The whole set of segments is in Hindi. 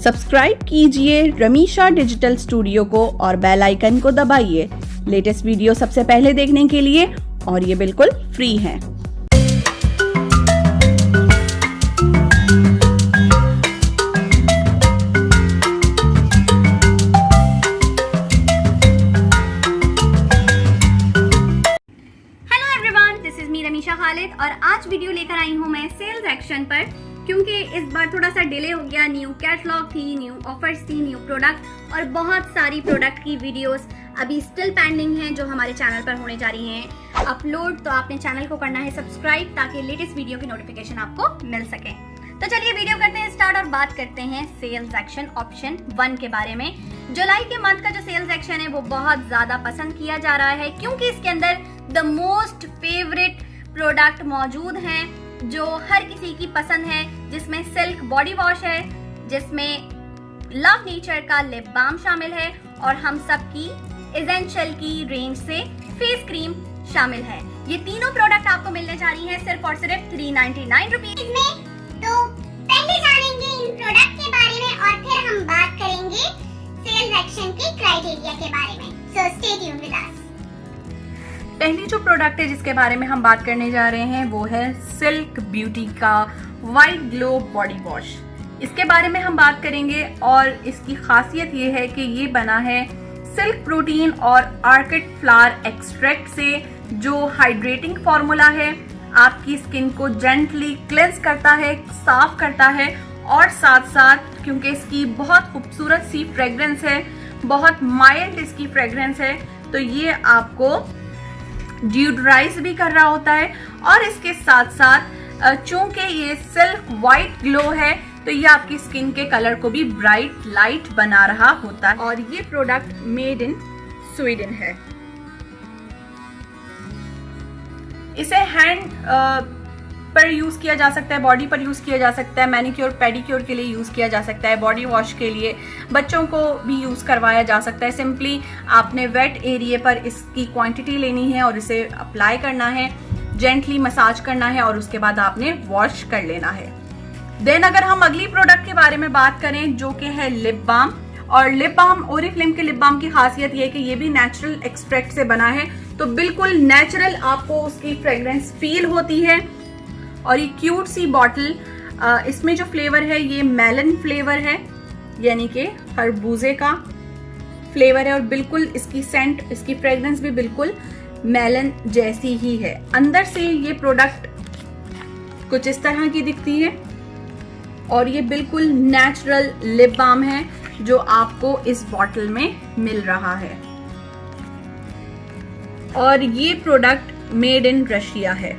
सब्सक्राइब कीजिए रमीशा डिजिटल स्टूडियो को और बेल आइकन को दबाइए लेटेस्ट वीडियो सबसे पहले देखने के लिए, और ये बिल्कुल फ्री है। रमीशा खालिद और आज वीडियो लेकर आई हूँ मैं सेल्स एक्शन पर, क्योंकि इस बार थोड़ा सा डिले हो गया। न्यू कैटलॉग थी, न्यू ऑफर्स थी, न्यू प्रोडक्ट और बहुत सारी प्रोडक्ट की वीडियोस अभी स्टिल पेंडिंग हैं जो हमारे चैनल पर होने जा रही हैं अपलोड। तो आपने चैनल को करना है सब्सक्राइब ताकि लेटेस्ट वीडियो की नोटिफिकेशन आपको मिल सके। तो चलिए वीडियो करते हैं स्टार्ट और बात करते हैं सेल्स एक्शन ऑप्शन 1 के बारे में। जुलाई के मंथ का जो सेल्स एक्शन है वो बहुत ज्यादा पसंद किया जा रहा है, क्योंकि इसके अंदर द मोस्ट फेवरेट प्रोडक्ट मौजूद हैं जो हर किसी की पसंद है, जिसमें सिल्क बॉडी वॉश है, जिसमें लव नेचर का लिप बाम शामिल है और हम सब की एसेंशियल की रेंज से फेस क्रीम शामिल है। ये तीनों प्रोडक्ट आपको मिलने जा रही हैं सिर्फ और सिर्फ 399 रुपीज में। तो पहले जानेंगे इन प्रोडक्ट के बारे में और फिर हम बात करेंगे सेल्स एक्शन के क्राइटेरिया के बारे में। So stay tuned with us. पहली जो प्रोडक्ट है जिसके बारे में हम बात करने जा रहे हैं वो है सिल्क ब्यूटी का वाइट ग्लो बॉडी वॉश। इसके बारे में हम बात करेंगे और इसकी खासियत ये है कि ये बना है सिल्क प्रोटीन और ऑर्किड फ्लावर एक्सट्रैक्ट से, जो हाइड्रेटिंग फॉर्मूला है, आपकी स्किन को जेंटली क्लेंस करता है, साफ करता है और साथ साथ क्योंकि इसकी बहुत खूबसूरत सी फ्रेग्रेंस है, बहुत माइल्ड इसकी फ्रेग्रेंस है, तो ये आपको ड्यूडराइज भी कर रहा होता है। और इसके साथ साथ चूंकि ये सिल्क वाइट ग्लो है तो ये आपकी स्किन के कलर को भी ब्राइट लाइट बना रहा होता है। और ये प्रोडक्ट मेड इन स्वीडन है। इसे हैंड पर यूज किया जा सकता है, बॉडी पर यूज किया जा सकता है, मैनिक्योर पेडिक्योर के लिए यूज किया जा सकता है, बॉडी वॉश के लिए, बच्चों को भी यूज करवाया जा सकता है। सिंपली आपने वेट एरिया पर इसकी क्वांटिटी लेनी है और इसे अप्लाई करना है, जेंटली मसाज करना है और उसके बाद आपने वॉश कर लेना है। देन अगर हम अगली प्रोडक्ट के बारे में बात करें जो कि है लिप बाम, और लिप बाम ओरिफ्लेम के लिप बाम की खासियत ये है कि ये भी नेचुरल एक्सट्रैक्ट से बना है, तो बिल्कुल नेचुरल आपको उसकी फ्रेग्रेंस फील होती है। और ये क्यूट सी बॉटल, इसमें जो फ्लेवर है ये मेलन फ्लेवर है, यानी कि खरबूजे का फ्लेवर है और बिल्कुल इसकी सेंट, इसकी फ्रेग्रेंस भी बिल्कुल मेलन जैसी ही है। अंदर से ये प्रोडक्ट कुछ इस तरह की दिखती है और ये बिल्कुल नेचुरल लिप बाम है जो आपको इस बॉटल में मिल रहा है। और ये प्रोडक्ट मेड इन रशिया है।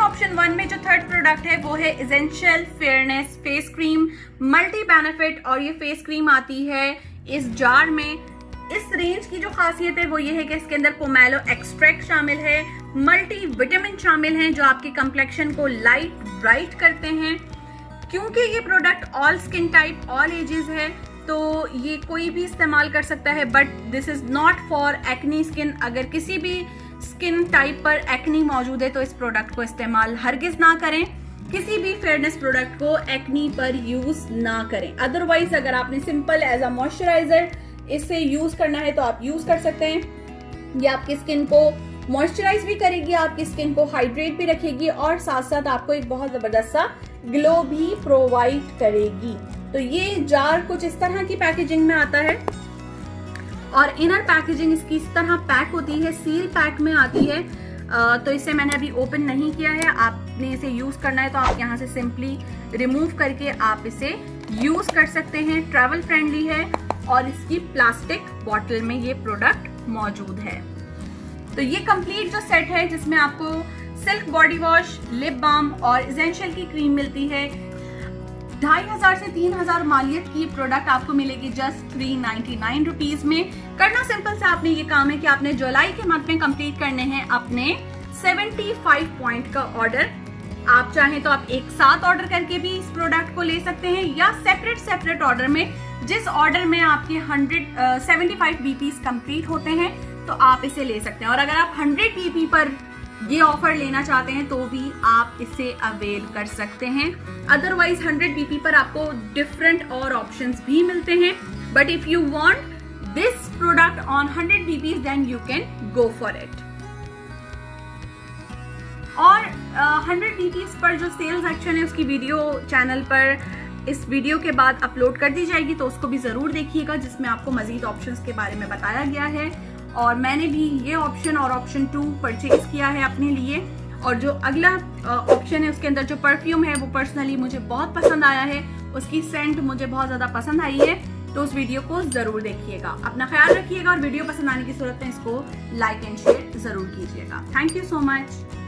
ऑप्शन 1 में जो थर्ड प्रोडक्ट है वो है essential fairness face cream multi benefit, और ये फेस क्रीम आती है इस जार में। इस रेंज की जो खासियत है वो ये है कि इसके अंदर पोमेलो एक्सट्रैक्ट शामिल है, मल्टी विटामिन शामिल हैं जो आपके कंप्लेक्शन को लाइट ब्राइट करते हैं। क्योंकि ये product all skin type all ages है तो ये कोई भी इस्तेमाल कर सकता है, but this is not for acne skin. अगर किसी भी स्किन टाइप पर एक्नी मौजूद है तो इस प्रोडक्ट को इस्तेमाल हरगिज ना करें। किसी भी फेयरनेस प्रोडक्ट को एक्नी पर यूज ना करें। अदरवाइज अगर आपने सिंपल एज अ मॉइस्चराइजर इसे यूज करना है तो आप यूज कर सकते हैं। ये आपकी स्किन को मॉइस्चराइज भी करेगी, आपकी स्किन को हाइड्रेट भी रखेगी और साथ साथ आपको एक बहुत जबरदस्त सा ग्लो भी प्रोवाइड करेगी। तो ये जार कुछ इस तरह की पैकेजिंग में आता है और इनर पैकेजिंग इसकी इस तरह पैक होती है, सील पैक में आती है। तो इसे मैंने अभी ओपन नहीं किया है। आपने इसे यूज करना है तो आप यहाँ से सिंपली रिमूव करके आप इसे यूज कर सकते हैं। ट्रैवल फ्रेंडली है और इसकी प्लास्टिक बॉटल में ये प्रोडक्ट मौजूद है। तो ये कंप्लीट जो सेट है जिसमें आपको silk body wash, lip balm और एसेंशियल की क्रीम मिलती है। 2500 से 3000 मालियत की प्रोडक्ट आपको मिलेगी जस्ट 399 रुपीज में। करना सिंपल से आपने ये काम है कि आपने जुलाई के मंथ में कंप्लीट करने हैं अपने 75 पॉइंट का ऑर्डर। आप चाहें तो आप एक साथ ऑर्डर करके भी इस प्रोडक्ट को ले सकते हैं या सेपरेट ऑर्डर में, जिस ऑर्डर में आपके 75 बीपीस कंप्लीट होते हैं तो आप इसे ले सकते हैं। और अगर आप 100 बीपी पर ये ऑफर लेना चाहते हैं तो भी आप इसे अवेल कर सकते हैं। अदरवाइज 100 BP पर आपको डिफरेंट और ऑप्शंस भी मिलते हैं, but if you want this product on 100 BPs then you can go for it. और 100 BPs पर जो सेल्स एक्शन है उसकी वीडियो चैनल पर इस वीडियो के बाद अपलोड कर दी जाएगी, तो उसको भी जरूर देखिएगा, जिसमें आपको मजीद ऑप्शंस के बारे में बताया गया है। और मैंने भी ये ऑप्शन और ऑप्शन 2 परचेज किया है अपने लिए। और जो अगला ऑप्शन है उसके अंदर जो परफ्यूम है वो पर्सनली मुझे बहुत पसंद आया है, उसकी सेंट मुझे बहुत ज़्यादा पसंद आई है, तो उस वीडियो को ज़रूर देखिएगा। अपना ख्याल रखिएगा और वीडियो पसंद आने की सूरत में इसको लाइक एंड शेयर ज़रूर कीजिएगा। Thank you so much.